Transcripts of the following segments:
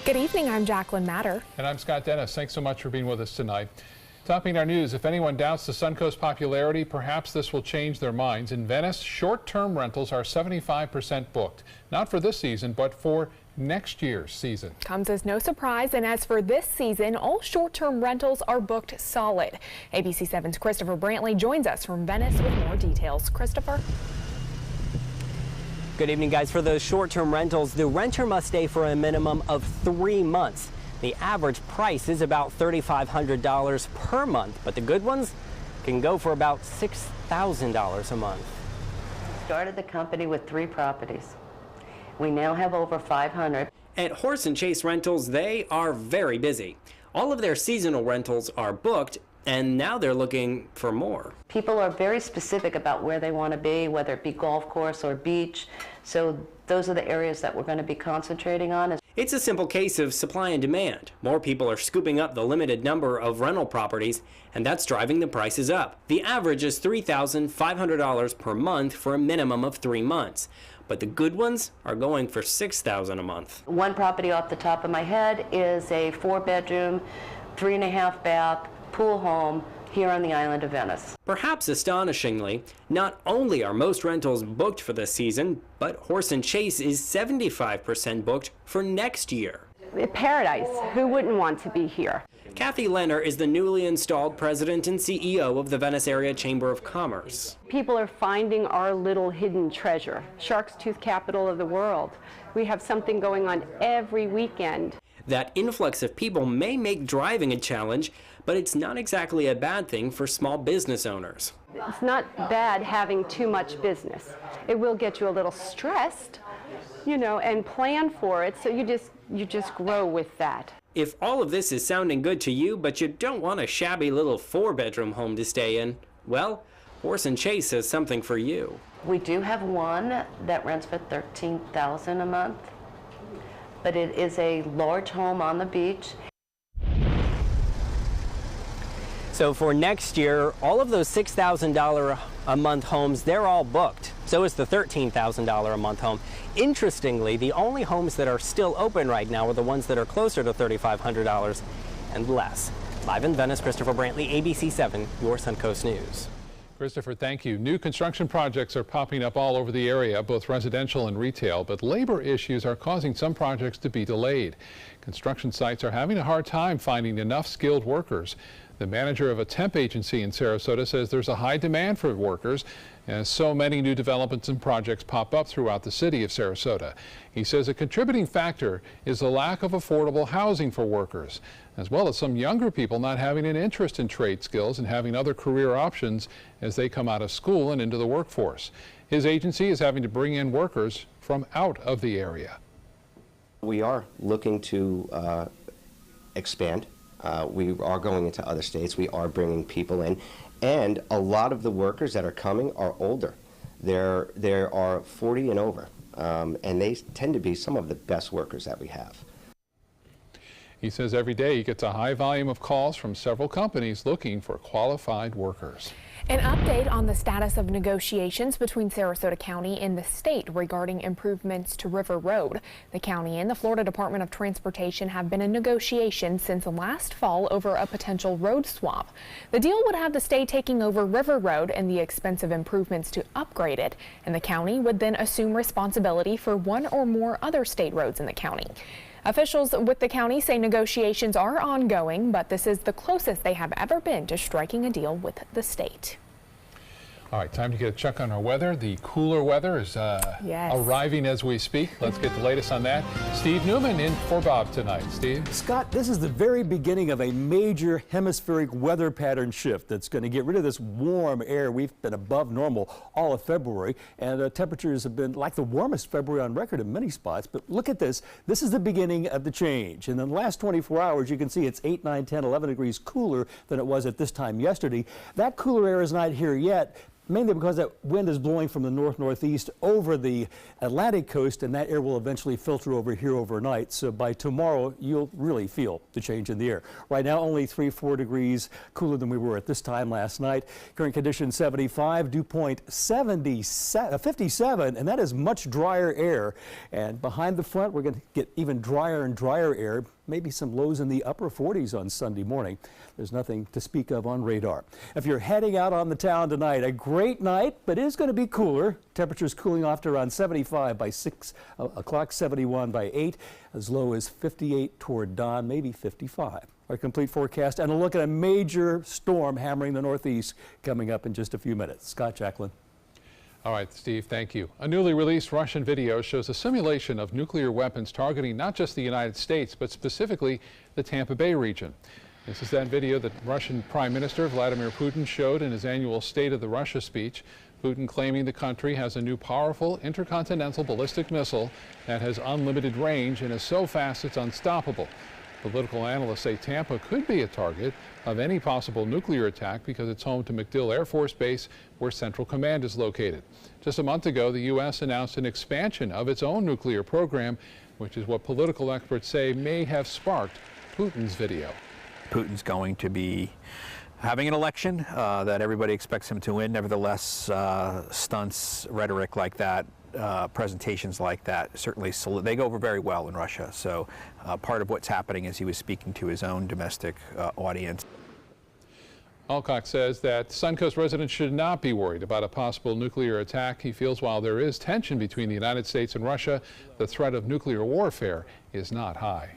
Good evening, I'm Jacqueline Matter. And I'm Scott Dennis. Thanks so much for being with us tonight. Topping our news, if anyone doubts the Suncoast popularity, perhaps this will change their minds. In Venice, short-term rentals are 75% booked. Not for this season, but for next year's season. Comes as no surprise, and as for this season, all short-term rentals are booked solid. ABC 7's Christopher Brantley joins us from Venice with more details. Christopher? Good evening, guys. For those short-term rentals, the renter must stay for a minimum of 3 months. The average price is about $3,500 per month, but the good ones can go for about $6,000 a month. Started the company with 3 properties. We now have over 500. At Horse and Chase Rentals, they are very busy. All of their seasonal rentals are booked, and now they're looking for more. People are very specific about where they want to be, whether it be golf course or beach. So those are the areas that we're going to be concentrating on. It's a simple case of supply and demand. More people are scooping up the limited number of rental properties, and that's driving the prices up. The average is $3,500 per month for a minimum of 3 months. But the good ones are going for $6,000 a month. One property off the top of my head is a 4-bedroom, 3.5 bath, pool home here on the island of Venice. Perhaps astonishingly, not only are most rentals booked for this season, but Horse and Chase is 75% booked for next year. Paradise. Who wouldn't want to be here? Kathy Lenner is the newly installed president and CEO of the Venice Area Chamber of Commerce. People are finding our little hidden treasure, Shark's Tooth capital of the world. We have something going on every weekend. That influx of people may make driving a challenge, but it's not exactly a bad thing for small business owners. It's not bad having too much business. It will get you a little stressed, you know, and plan for it, so you just grow with that. If all of this is sounding good to you, but you don't want a shabby little 4-bedroom home to stay in, well, Horse and Chase has something for you. We do have one that rents for $13,000 a month, but it is a large home on the beach. So for next year, all of those $6,000 a month homes, they're all booked. So is the $13,000 a month home. Interestingly, the only homes that are still open right now are the ones that are closer to $3,500 and less. Live in Venice, Christopher Brantley, ABC 7, your Suncoast News. Christopher, thank you. New construction projects are popping up all over the area, both residential and retail, but labor issues are causing some projects to be delayed. Construction sites are having a hard time finding enough skilled workers. The manager of a temp agency in Sarasota says there's a high demand for workers as so many new developments and projects pop up throughout the city of Sarasota. He says a contributing factor is the lack of affordable housing for workers, as well as some younger people not having an interest in trade skills and having other career options as they come out of school and into the workforce. His agency is having to bring in workers from out of the area. We are looking to expand. We are going into other states. We are bringing people in, and a lot of the workers that are coming are older. There are 40 and over, and they tend to be some of the best workers that we have. He says every day he gets a high volume of calls from several companies looking for qualified workers. An update on the status of negotiations between Sarasota County and the state regarding improvements to River Road. The county and the Florida Department of Transportation have been in negotiation since last fall over a potential road swap. The deal would have the state taking over River Road and the expensive improvements to upgrade it, and the county would then assume responsibility for one or more other state roads in the county. Officials with the county say negotiations are ongoing, but this is the closest they have ever been to striking a deal with the state. All right, time to get a check on our weather. The cooler weather is arriving as we speak. Let's get the latest on that. Steve Newman in for Bob tonight. Steve? Scott, this is the very beginning of a major hemispheric weather pattern shift that's going to get rid of this warm air. We've been above normal all of February, and temperatures have been like the warmest February on record in many spots. But look at this. This is the beginning of the change. In the last 24 hours, you can see it's 8, 9, 10, 11 degrees cooler than it was at this time yesterday. That cooler air is not here yet. mainly because that wind is blowing from the north-northeast over the Atlantic coast, and that air will eventually filter over here overnight. So by tomorrow, you'll really feel the change in the air. Right now, only 3-4 degrees cooler than we were at this time last night. Current condition 75, dew point 57, and that is much drier air. And behind the front, we're going to get even drier and drier air. Maybe some lows in the upper 40s on Sunday morning. There's nothing to speak of on radar. If you're heading out on the town tonight, a great night, but it is going to be cooler. Temperatures cooling off to around 75 by 6 o'clock, 71 by 8, as low as 58 toward dawn, maybe 55. Our complete forecast and a look at a major storm hammering the northeast coming up in just a few minutes. Scott, Jacqueline. All right, Steve, thank you. A newly released Russian video shows a simulation of nuclear weapons targeting not just the United States, but specifically the Tampa Bay region. This is that video that Russian Prime Minister Vladimir Putin showed in his annual State of the Russia speech. Putin claiming the country has a new powerful intercontinental ballistic missile that has unlimited range and is so fast it's unstoppable. Political analysts say Tampa could be a target of any possible nuclear attack because it's home to MacDill Air Force Base, where Central Command is located. Just a month ago, the U.S. announced an expansion of its own nuclear program, which is what political experts say may have sparked Putin's video. Putin's going to be having an election that everybody expects him to win. Nevertheless, stunts, rhetoric like that, presentations like that, certainly they go over very well in Russia. So part of what's happening is he was speaking to his own domestic audience. Alcock says that Suncoast residents should not be worried about a possible nuclear attack. He feels while there is tension between the United States and Russia, the threat of nuclear warfare is not high.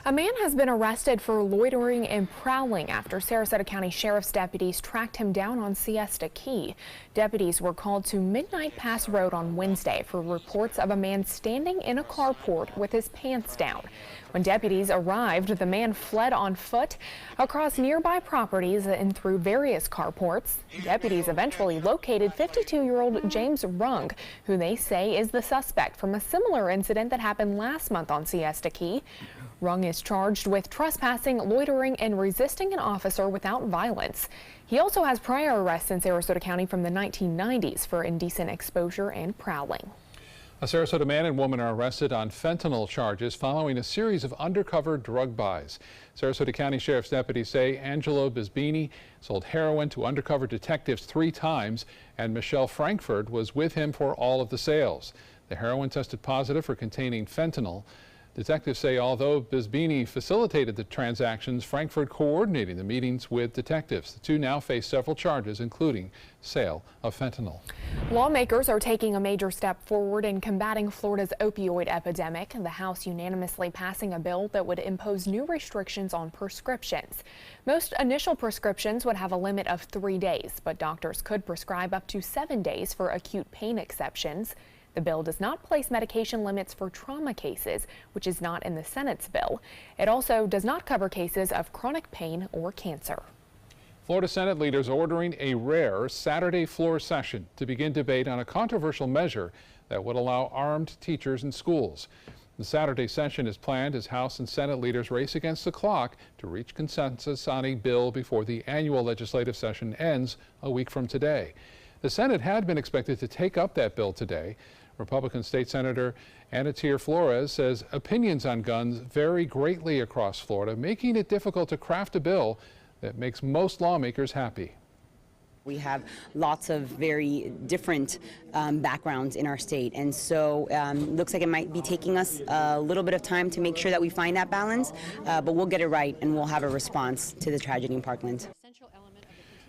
A man has been arrested for loitering and prowling after Sarasota County Sheriff's deputies tracked him down on Siesta Key. Deputies were called to Midnight Pass Road on Wednesday for reports of a man standing in a carport with his pants down. When deputies arrived, the man fled on foot across nearby properties and through various carports. Deputies eventually located 52-year-old James Rung, who they say is the suspect from a similar incident that happened last month on Siesta Key. Rung is charged with trespassing, loitering, and resisting an officer without violence. He also has prior arrests in Sarasota County from the 1990s for indecent exposure and prowling. A Sarasota man and woman are arrested on fentanyl charges following a series of undercover drug buys. Sarasota County Sheriff's deputies say Angelo Bisbini sold heroin to undercover detectives 3 times, and Michelle Frankfurt was with him for all of the sales. The heroin tested positive for containing fentanyl. Detectives say although Bisbini facilitated the transactions, Frankfurt coordinated the meetings with detectives. The two now face several charges, including sale of fentanyl. Lawmakers are taking a major step forward in combating Florida's opioid epidemic. The House unanimously passing a bill that would impose new restrictions on prescriptions. Most initial prescriptions would have a limit of 3 days, but doctors could prescribe up to 7 days for acute pain exceptions. The bill does not place medication limits for trauma cases, which is not in the Senate's bill. It also does not cover cases of chronic pain or cancer. Florida Senate leaders ordering a rare Saturday floor session to begin debate on a controversial measure that would allow armed teachers in schools. The Saturday session is planned as House and Senate leaders race against the clock to reach consensus on a bill before the annual legislative session ends a week from today. The Senate had been expected to take up that bill today. Republican State Senator Anatir Flores says opinions on guns vary greatly across Florida, making it difficult to craft a bill that makes most lawmakers happy. We have lots of very different backgrounds in our state, and so looks like it might be taking us a little bit of time to make sure that we find that balance, but we'll get it right and we'll have a response to the tragedy in Parkland.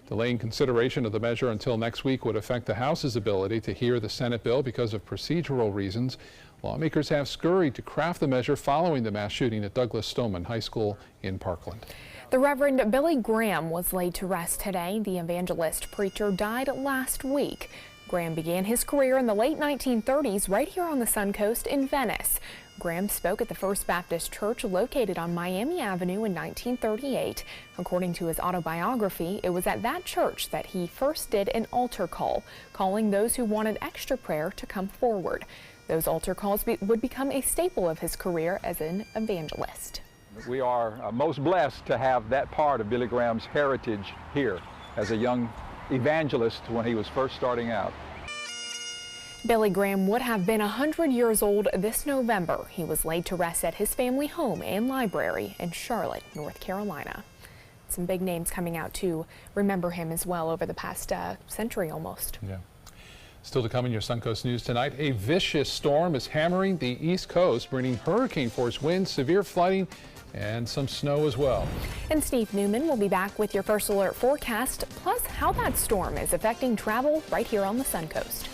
Delaying consideration of the measure until next week would affect the House's ability to hear the Senate bill because of procedural reasons. Lawmakers have scurried to craft the measure following the mass shooting at Douglas Stoneman High School in Parkland. The Reverend Billy Graham was laid to rest today. The evangelist preacher died last week. Graham began his career in the late 1930s right here on the Suncoast in Venice. Graham spoke at the First Baptist Church located on Miami Avenue in 1938. According to his autobiography, it was at that church that he first did an altar call, calling those who wanted extra prayer to come forward. Those altar calls would become a staple of his career as an evangelist. We are most blessed to have that part of Billy Graham's heritage here as a young evangelist when he was first starting out. Billy Graham would have been 100 years old this November. He was laid to rest at his family home and library in Charlotte, North Carolina. Some big names coming out to remember him as well over the past century almost. Yeah. Still to come in your Suncoast News tonight, a vicious storm is hammering the East Coast, bringing hurricane-force winds, severe flooding, and some snow as well. And Steve Newman will be back with your First Alert forecast, plus how that storm is affecting travel right here on the Suncoast.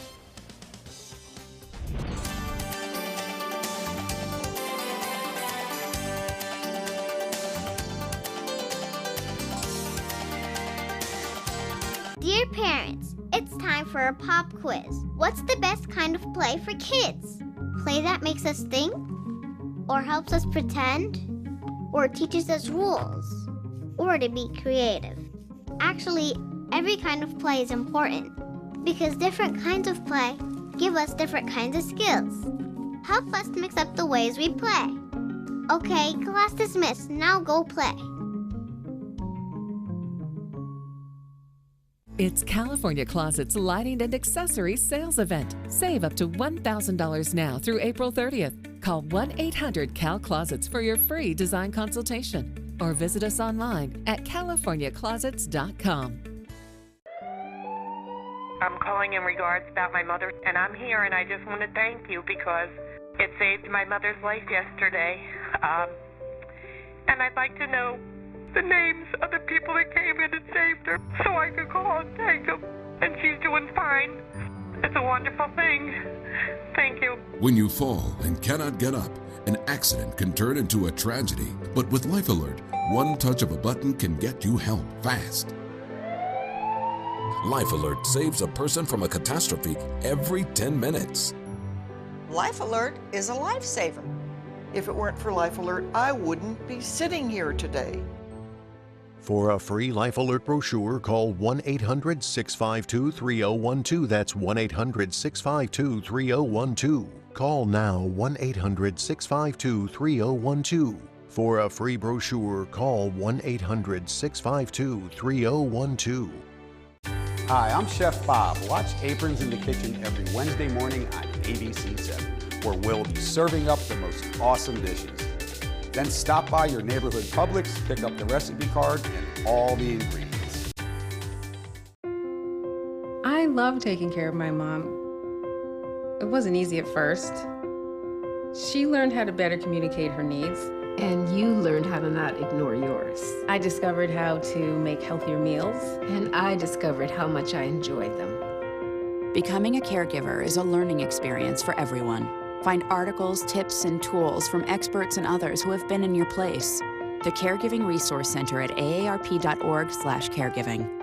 Dear parents, it's time for a pop quiz. What's the best kind of play for kids? Play that makes us think? Or helps us pretend? Or teaches us rules? Or to be creative? Actually, every kind of play is important because different kinds of play give us different kinds of skills. Help us mix up the ways we play. Okay, class dismissed. Now go play. It's California Closet's Lighting and Accessories Sales Event. Save up to $1,000 now through April 30th. Call 1-800-CAL-CLOSETS for your free design consultation or visit us online at californiaclosets.com. I'm calling in regards about my mother, and I'm here, and I just want to thank you because it saved my mother's life yesterday. And I'd like to know the names of the people that came in and saved her so I could call and thank them. And she's doing fine. It's a wonderful thing. Thank you. When you fall and cannot get up, an accident can turn into a tragedy. But with Life Alert, one touch of a button can get you help fast. Life Alert saves a person from a catastrophe every 10 minutes. Life Alert is a lifesaver. If it weren't for Life Alert, I wouldn't be sitting here today. For a free Life Alert brochure, call 1-800-652-3012. That's 1-800-652-3012. Call now, 1-800-652-3012. For a free brochure, call 1-800-652-3012. Hi, I'm Chef Bob. Watch Aprons in the Kitchen every Wednesday morning on ABC7, where we'll be serving up the most awesome dishes. Then stop by your neighborhood Publix, pick up the recipe card and all the ingredients. I love taking care of my mom. It wasn't easy at first. She learned how to better communicate her needs. And you learned how to not ignore yours. I discovered how to make healthier meals. And I discovered how much I enjoyed them. Becoming a caregiver is a learning experience for everyone. Find articles, tips, and tools from experts and others who have been in your place. The Caregiving Resource Center at aarp.org/caregiving.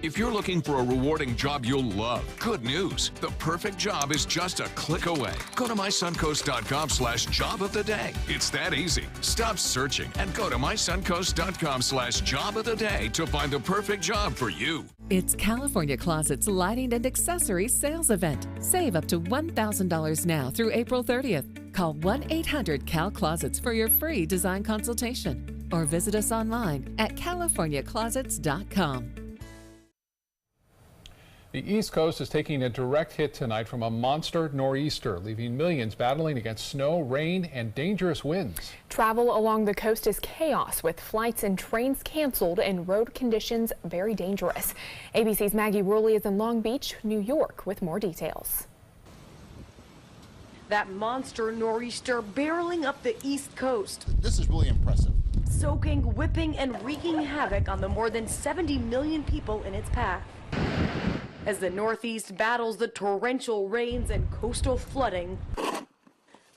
If you're looking for a rewarding job you'll love, good news. The perfect job is just a click away. Go to mysuncoast.com/job of the day. It's that easy. Stop searching and go to mysuncoast.com/job of the day to find the perfect job for you. It's California Closet's Lighting and Accessories Sales Event. Save up to $1,000 now through April 30th. Call 1-800-CAL-CLOSETS for your free design consultation or visit us online at californiaclosets.com. The East Coast is taking a direct hit tonight from a monster nor'easter, leaving millions battling against snow, rain, and dangerous winds. Travel along the coast is chaos with flights and trains canceled and road conditions very dangerous. ABC's Maggie Rulli is in Long Beach, New York with more details. That monster nor'easter barreling up the East Coast. This is really impressive. Soaking, whipping, and wreaking havoc on the more than 70 million people in its path. As the Northeast battles the torrential rains and coastal flooding,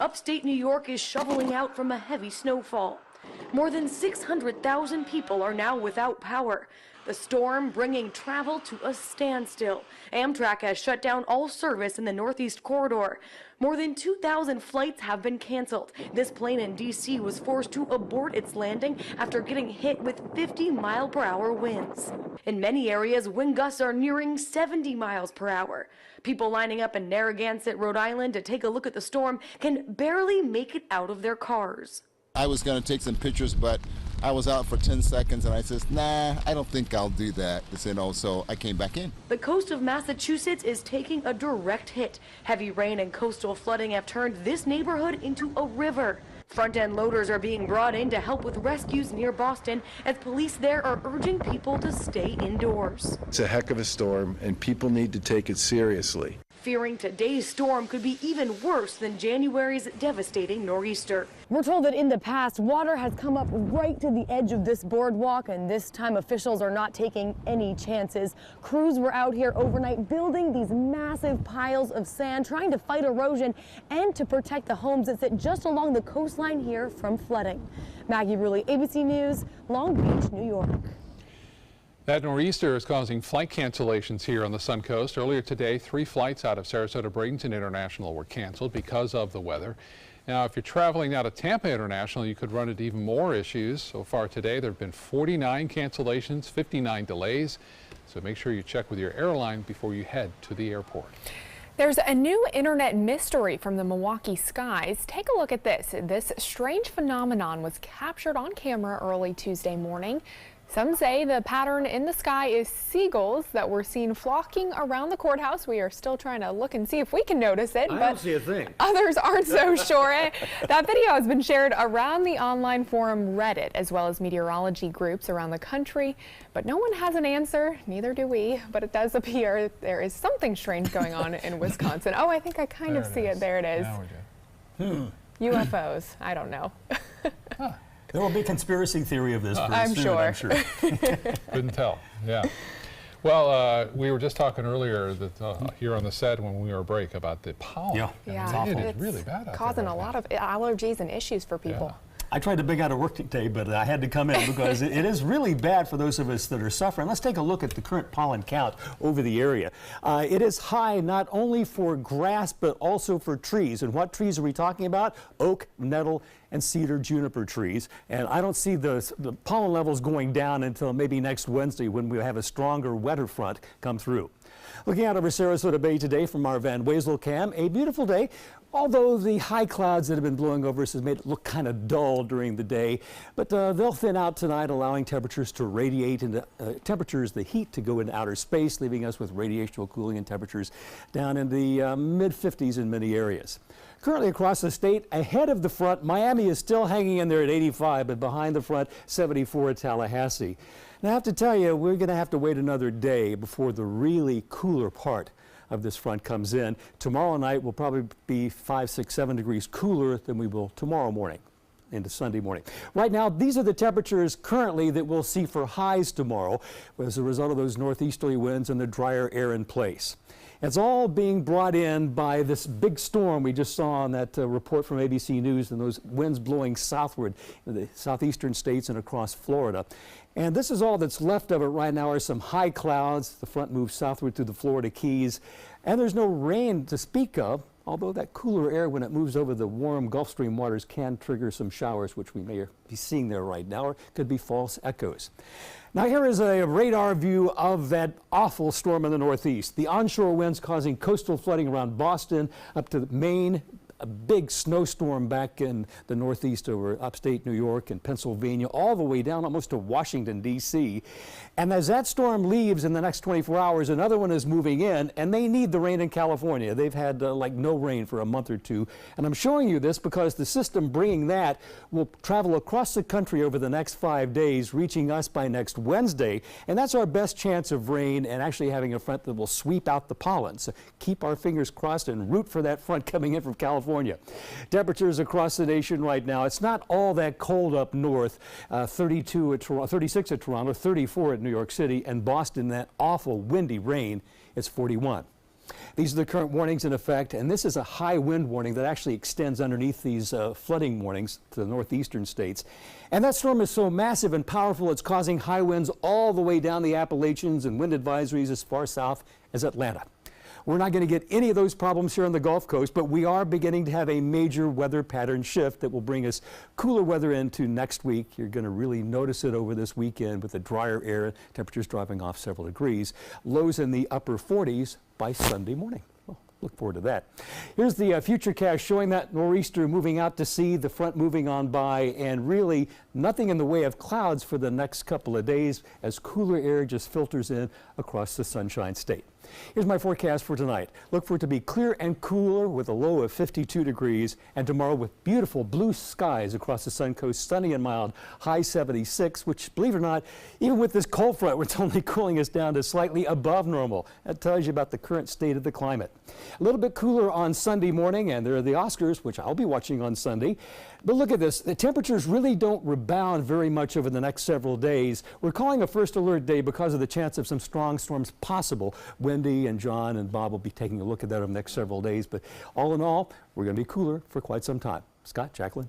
upstate New York is shoveling out from a heavy snowfall. More than 600,000 people are now without power. The storm bringing travel to a standstill. Amtrak has shut down all service in the Northeast Corridor. More than 2,000 flights have been canceled. This plane in D.C. was forced to abort its landing after getting hit with 50-mile-per-hour winds. In many areas, wind gusts are nearing 70 miles per hour. People lining up in Narragansett, Rhode Island to take a look at the storm can barely make it out of their cars. I was going to take some pictures, but I was out for 10 seconds and I says, nah, I don't think I'll do that. So I came back in. The coast of Massachusetts is taking a direct hit. Heavy rain and coastal flooding have turned this neighborhood into a river. Front-end loaders are being brought in to help with rescues near Boston as police there are urging people to stay indoors. It's a heck of a storm and people need to take it seriously. Fearing today's storm could be even worse than January's devastating nor'easter. We're told that in the past, water has come up right to the edge of this boardwalk, and this time officials are not taking any chances. Crews were out here overnight building these massive piles of sand, trying to fight erosion and to protect the homes that sit just along the coastline here from flooding. Maggie Rulli, ABC News, Long Beach, New York. That nor'easter is causing flight cancellations here on the Suncoast. Earlier today, 3 flights out of Sarasota Bradenton International were canceled because of the weather. Now, if you're traveling out of Tampa International, you could run into even more issues. So far today, there have been 49 cancellations, 59 delays. So make sure you check with your airline before you head to the airport. There's a new internet mystery from the Milwaukee skies. Take a look at this. This strange phenomenon was captured on camera early Tuesday morning. Some say the pattern in the sky is seagulls that were seen flocking around the courthouse. We are still trying to look and see if we can notice it, I but don't see a thing. Others aren't so sure. That video has been shared around the online forum Reddit, as well as meteorology groups around the country, but no one has an answer, neither do we, but it does appear there is something strange going on in Wisconsin. Oh, I think I kind of see it. There it is. Now we do. UFOs, I don't know. There will be conspiracy theory of this very I'm soon, sure. I'm sure. Couldn't tell. Yeah. Well, we were just talking earlier that here on the set when we were break about the pollen. Yeah, It is really bad out causing there a lot of allergies and issues for people. I tried to beg out of work today, but I had to come in because it is really bad for those of us that are suffering. Let's take a look at the current pollen count over the area. It is high not only for grass, but also for trees. And what trees are we talking about? Oak, nettle, and cedar juniper trees. And I don't see the pollen levels going down until maybe next Wednesday when we have a stronger wetter front come through. Looking out over Sarasota Bay today from our Van Wezel cam, a beautiful day. Although the high clouds that have been blowing over us has made it look kind of dull during the day, but they'll thin out tonight, allowing temperatures to radiate into the heat to go into outer space, leaving us with radiational cooling and temperatures down in the mid-50s in many areas. Currently across the state, ahead of the front, Miami is still hanging in there at 85, but behind the front, 74 at Tallahassee. Now, I have to tell you, we're going to have to wait another day before the really cooler part of this front comes in. Tomorrow night will probably be 5, 6, 7 degrees cooler than we will tomorrow morning into Sunday morning. Right now, these are the temperatures currently that we'll see for highs tomorrow as a result of those northeasterly winds and the drier air in place. It's all being brought in by this big storm we just saw on that report from ABC News, and those winds blowing southward in the southeastern states and across Florida. And this is all that's left of it right now are some high clouds. The front moves southward through the Florida Keys, and there's no rain to speak of, although that cooler air, when it moves over the warm Gulf Stream waters, can trigger some showers, which we may be seeing there right now, or could be false echoes. Now here is a radar view of that awful storm in the northeast. The onshore winds causing coastal flooding around Boston up to Maine. A big snowstorm back in the northeast over upstate New York and Pennsylvania, all the way down almost to Washington, D.C. And as that storm leaves in the next 24 hours, another one is moving in, and they need the rain in California. They've had like no rain for a month or two. And I'm showing you this because the system bringing that will travel across the country over the next 5 days, reaching us by next Wednesday. And that's our best chance of rain and actually having a front that will sweep out the pollen. So keep our fingers crossed and root for that front coming in from California. Temperatures across the nation right now, it's not all that cold up north. 36 at Toronto, 34 at New York City, and Boston, that awful windy rain, it's 41. These are the current warnings in effect, and this is a high wind warning that actually extends underneath these flooding warnings to the northeastern states. And that storm is so massive and powerful, it's causing high winds all the way down the Appalachians and wind advisories as far south as Atlanta. We're not going to get any of those problems here on the Gulf Coast, but we are beginning to have a major weather pattern shift that will bring us cooler weather into next week. You're going to really notice it over this weekend with the drier air, temperatures dropping off several degrees. Lows in the upper 40s by Sunday morning. look forward to that. Here's the Futurecast showing that nor'easter moving out to sea, the front moving on by, and really nothing in the way of clouds for the next couple of days as cooler air just filters in across the Sunshine State. Here's my forecast for tonight. Look for it to be clear and cooler with a low of 52 degrees, and tomorrow with beautiful blue skies across the Suncoast, sunny and mild, high 76, which, believe it or not, even with this cold front, it's only cooling us down to slightly above normal. That tells you about the current state of the climate. A little bit cooler on Sunday morning, and there are the Oscars, which I'll be watching on Sunday. But look at this. The temperatures really don't rebound very much over the next several days. We're calling a first alert day because of the chance of some strong storms possible. Wendy and John and Bob will be taking a look at that over the next several days. But all in all, we're going to be cooler for quite some time. Scott, Jacqueline.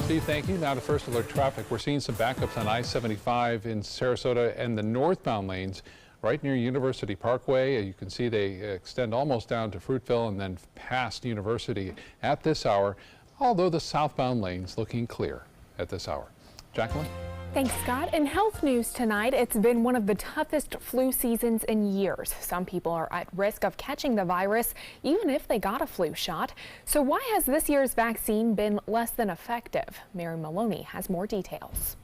Steve, thank you. Now to first alert traffic. We're seeing some backups on I-75 in Sarasota and the northbound lanes right near University Parkway. You can see they extend almost down to Fruitville and then past University at this hour, although the southbound lanes looking clear at this hour. Jacqueline? Thanks, Scott. In health news tonight, it's been one of the toughest flu seasons in years. Some people are at risk of catching the virus even if they got a flu shot. So why has this year's vaccine been less than effective? Mary Maloney has more details.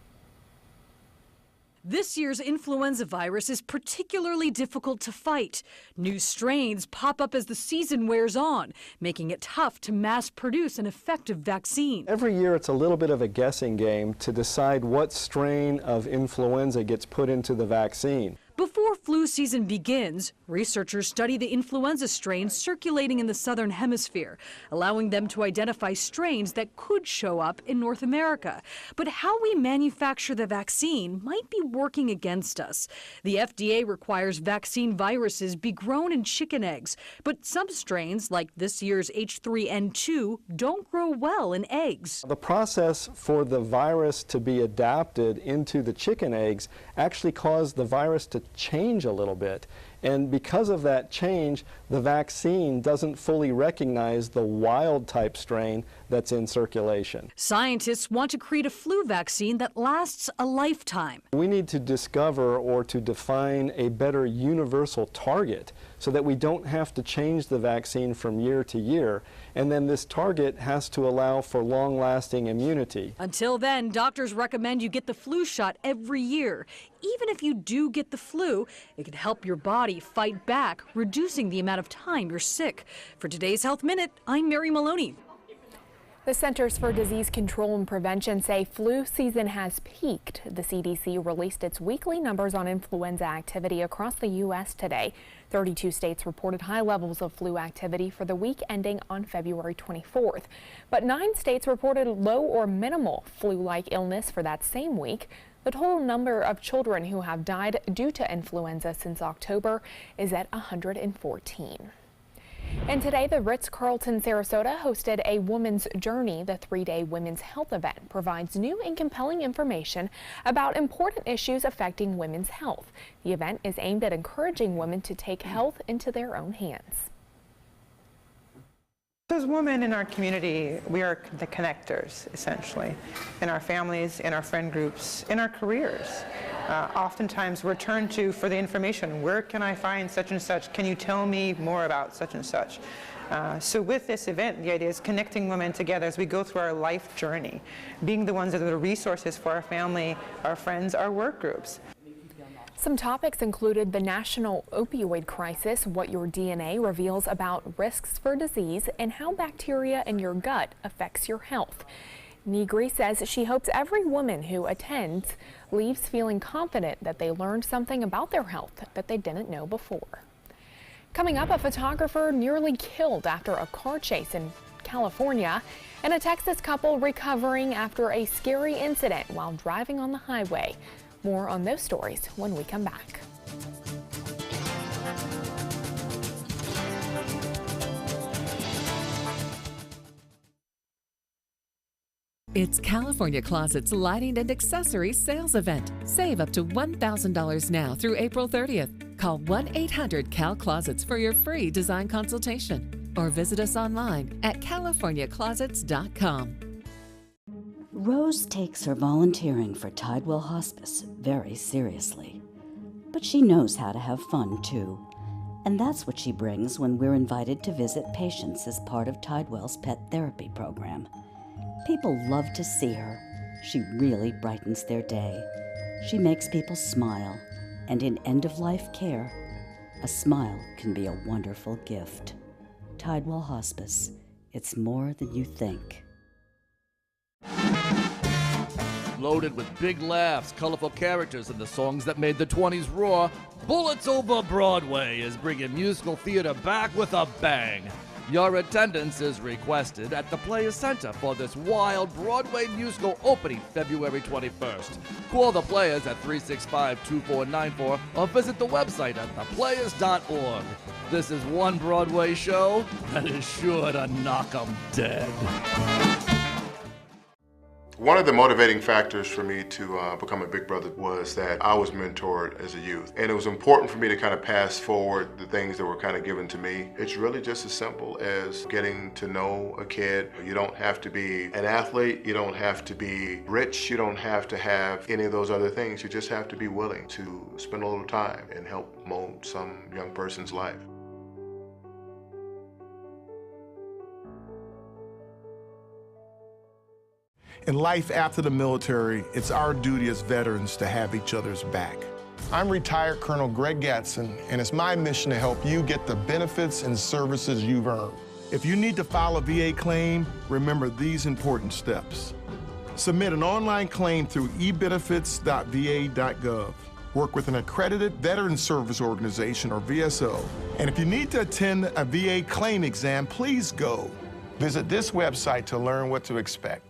This year's influenza virus is particularly difficult to fight. New strains pop up as the season wears on, making it tough to mass produce an effective vaccine. Every year it's a little bit of a guessing game to decide what strain of influenza gets put into the vaccine. Before flu season begins, researchers study the influenza strains circulating in the southern hemisphere, allowing them to identify strains that could show up in North America. But how we manufacture the vaccine might be working against us. The FDA requires vaccine viruses be grown in chicken eggs, but some strains, like this year's H3N2, don't grow well in eggs. The process for the virus to be adapted into the chicken eggs actually caused the virus to change a little bit. And because of that change, the vaccine doesn't fully recognize the wild type strain that's in circulation. Scientists want to create a flu vaccine that lasts a lifetime. We need to discover or to define a better universal target so that we don't have to change the vaccine from year to year. And then this target has to allow for long-lasting immunity. Until then, doctors recommend you get the flu shot every year. Even if you do get the flu, it can help your body fight back, reducing the amount of time you're sick. For today's Health Minute, I'm Mary Maloney. The Centers for Disease Control and Prevention say flu season has peaked. The CDC released its weekly numbers on influenza activity across the U.S. today. 32 states reported high levels of flu activity for the week ending on February 24th. But 9 states reported low or minimal flu-like illness for that same week. The total number of children who have died due to influenza since October is at 114. And today, the Ritz-Carlton Sarasota hosted a Woman's Journey. The 3-day women's health event provides new and compelling information about important issues affecting women's health. The event is aimed at encouraging women to take health into their own hands. As women in our community, we are the connectors, essentially, in our families, in our friend groups, in our careers. Oftentimes we're turned to for the information. Where can I find such and such? Can you tell me more about such and such? So with this event, the idea is connecting women together as we go through our life journey, being the ones that are the resources for our family, our friends, our work groups. Some topics included the national opioid crisis, what your DNA reveals about risks for disease, and how bacteria in your gut affects your health. Negri says she hopes every woman who attends leaves feeling confident that they learned something about their health that they didn't know before. Coming up, a photographer nearly killed after a car chase in California, and a Texas couple recovering after a scary incident while driving on the highway. More on those stories when we come back. It's California Closet's Lighting and Accessories Sales Event. Save up to $1,000 now through April 30th. Call 1-800-CAL-CLOSETS for your free design consultation or visit us online at californiaclosets.com. Rose takes her volunteering for Tidewell Hospice very seriously, but she knows how to have fun too. And that's what she brings when we're invited to visit patients as part of Tidewell's pet therapy program. People love to see her. She really brightens their day. She makes people smile, and in end-of-life care, a smile can be a wonderful gift. Tidewell Hospice. It's more than you think. Loaded with big laughs, colorful characters, and the songs that made the 20s roar, Bullets Over Broadway is bringing musical theater back with a bang. Your attendance is requested at the Players Center for this wild Broadway musical opening February 21st. Call the Players at 365-2494 or visit the website at theplayers.org. This is one Broadway show that is sure to knock 'em dead. One of the motivating factors for me to become a Big Brother was that I was mentored as a youth. And it was important for me to kind of pass forward the things that were kind of given to me. It's really just as simple as getting to know a kid. You don't have to be an athlete. You don't have to be rich. You don't have to have any of those other things. You just have to be willing to spend a little time and help mold some young person's life. In life after the military, it's our duty as veterans to have each other's back. I'm retired Colonel Greg Gatson, and it's my mission to help you get the benefits and services you've earned. If you need to file a VA claim, remember these important steps. Submit an online claim through ebenefits.va.gov. Work with an accredited Veteran Service Organization, or VSO. And if you need to attend a VA claim exam, please go. Visit this website to learn what to expect.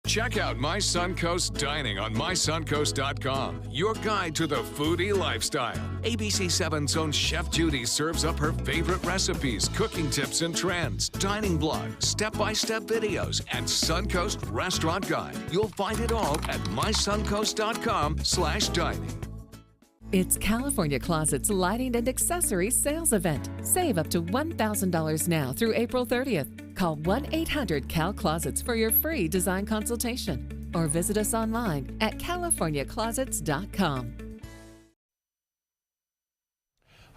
Check out My Suncoast Dining on mysuncoast.com, your guide to the foodie lifestyle. ABC7's own Chef Judy serves up her favorite recipes, cooking tips and trends, dining blog, step-by-step videos, and Suncoast Restaurant Guide. You'll find it all at mysuncoast.com/dining. It's California Closet's Lighting and Accessories Sales Event. Save up to $1,000 now through April 30th. Call 1-800-CAL-CLOSETS for your free design consultation or visit us online at californiaclosets.com.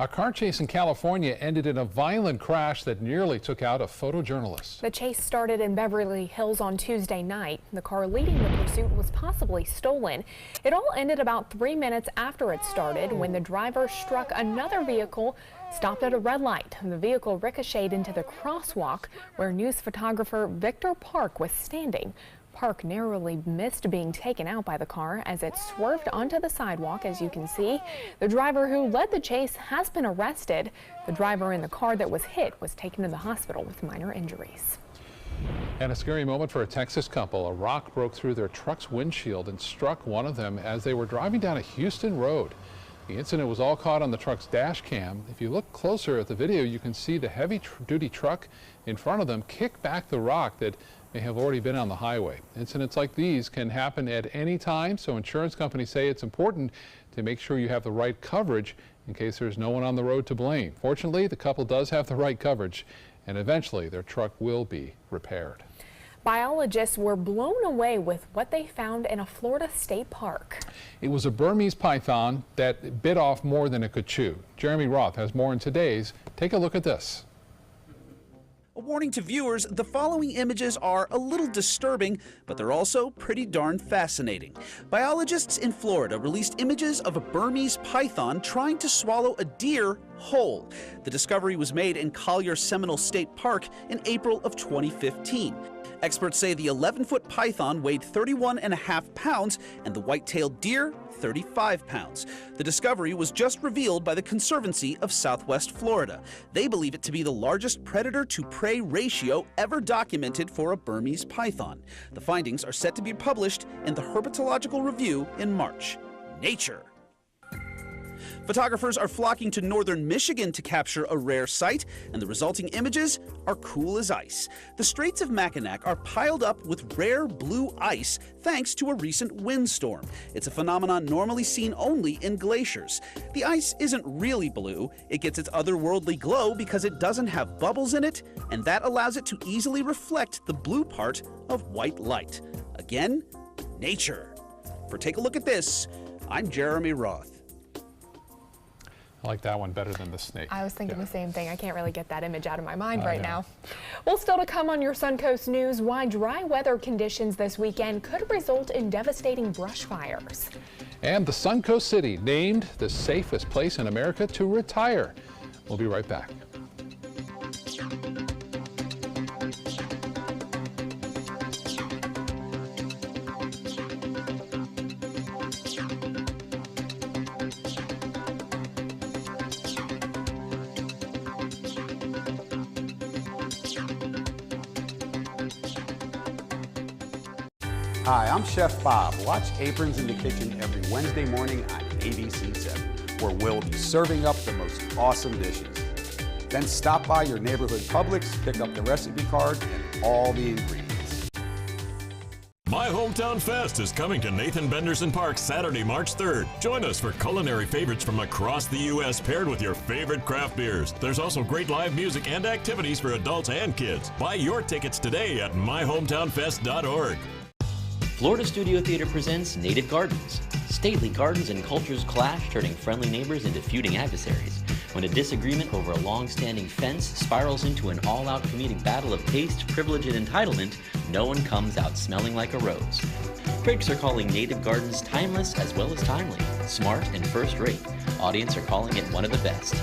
A car chase in California ended in a violent crash that nearly took out a photojournalist. The chase started in Beverly Hills on Tuesday night. The car leading the pursuit was possibly stolen. It all ended about 3 minutes after it started when the driver struck another vehicle, stopped at a red light. The vehicle ricocheted into the crosswalk where news photographer Victor Park was standing. Park narrowly missed being taken out by the car as it swerved onto the sidewalk, as you can see. The driver who led the chase has been arrested. The driver in the car that was hit was taken to the hospital with minor injuries. And a scary moment for a Texas couple. A rock broke through their truck's windshield and struck one of them as they were driving down a Houston road. The incident was all caught on the truck's dash cam. If you look closer at the video, you can see the heavy-duty truck in front of them kick back the rock that may have already been on the highway. Incidents like these can happen at any time, so insurance companies say it's important to make sure you have the right coverage in case there's no one on the road to blame. Fortunately, the couple does have the right coverage, and eventually their truck will be repaired. Biologists were blown away with what they found in a Florida state park. It was a Burmese python that bit off more than it could chew. Jeremy Roth has more in today's Take a Look at This. A warning to viewers, the following images are a little disturbing, but they're also pretty darn fascinating. Biologists in Florida released images of a Burmese python trying to swallow a deer whole. The discovery was made in Collier Seminole State Park in April of 2015. Experts say the 11-foot python weighed 31.5 pounds and the white-tailed deer 35 pounds. The discovery was just revealed by the Conservancy of Southwest Florida. They believe it to be the largest predator-to-prey ratio ever documented for a Burmese python. The findings are set to be published in the Herpetological Review in March. Nature. Photographers are flocking to northern Michigan to capture a rare sight, and the resulting images are cool as ice. The Straits of Mackinac are piled up with rare blue ice thanks to a recent windstorm. It's a phenomenon normally seen only in glaciers. The ice isn't really blue. It gets its otherworldly glow because it doesn't have bubbles in it, and that allows it to easily reflect the blue part of white light. Again, nature. For Take a Look at This, I'm Jeremy Roth. I like that one better than the snake. I was thinking the same thing. I can't really get that image out of my mind right now. Well, still to come on your Suncoast News, why dry weather conditions this weekend could result in devastating brush fires. And the Suncoast City named the safest place in America to retire. We'll be right back. Hi, I'm Chef Bob. Watch Aprons in the Kitchen every Wednesday morning on ABC 7, where we'll be serving up the most awesome dishes. Then stop by your neighborhood Publix, pick up the recipe card and all the ingredients. My Hometown Fest is coming to Nathan Benderson Park Saturday, March 3rd. Join us for culinary favorites from across the U.S. paired with your favorite craft beers. There's also great live music and activities for adults and kids. Buy your tickets today at myhometownfest.org. Florida Studio Theater presents Native Gardens. Stately gardens and cultures clash, turning friendly neighbors into feuding adversaries. When a disagreement over a long-standing fence spirals into an all-out comedic battle of taste, privilege, and entitlement, no one comes out smelling like a rose. Critics are calling Native Gardens timeless as well as timely, smart and first-rate. Audience are calling it one of the best.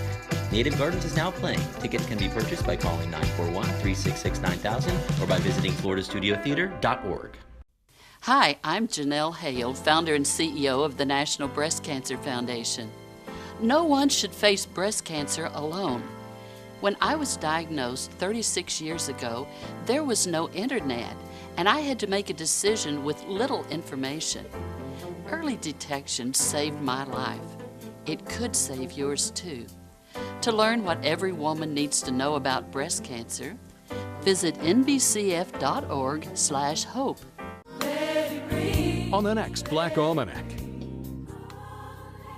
Native Gardens is now playing. Tickets can be purchased by calling 941-366-9000 or by visiting floridastudiotheater.org. Hi, I'm Janelle Hale, founder and CEO of the National Breast Cancer Foundation. No one should face breast cancer alone. When I was diagnosed 36 years ago, there was no internet, and I had to make a decision with little information. Early detection saved my life. It could save yours too. To learn what every woman needs to know about breast cancer, visit nbcf.org/hope. On the next Black Almanac.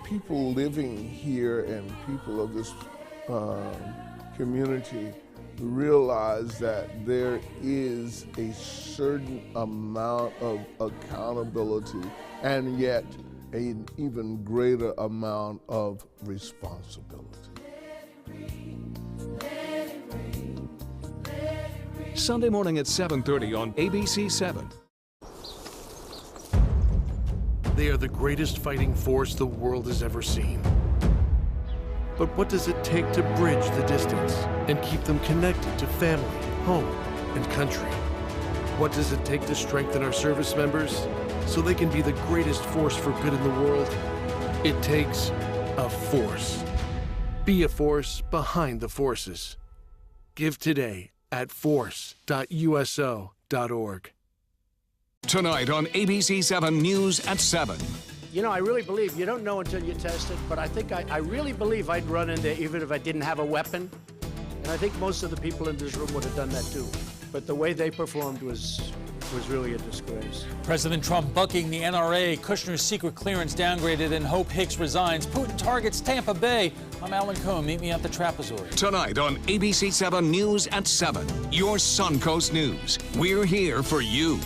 People living here and people of this community realize that there is a certain amount of accountability and yet an even greater amount of responsibility. Sunday morning at 7:30 on ABC 7. They are the greatest fighting force the world has ever seen. But what does it take to bridge the distance and keep them connected to family, home, and country? What does it take to strengthen our service members so they can be the greatest force for good in the world? It takes a force. Be a force behind the forces. Give today at force.uso.org. Tonight on ABC 7 News at 7. You know, I really believe, you don't know until you test it, but I think I really believe I'd run in there even if I didn't have a weapon. And I think most of the people in this room would have done that too. But the way they performed was really a disgrace. President Trump bucking the NRA, Kushner's secret clearance downgraded, and Hope Hicks resigns. Putin targets Tampa Bay. I'm Alan Cohn. Meet me at the trapezoid. Tonight on ABC 7 News at 7. Your Suncoast News. We're here for you.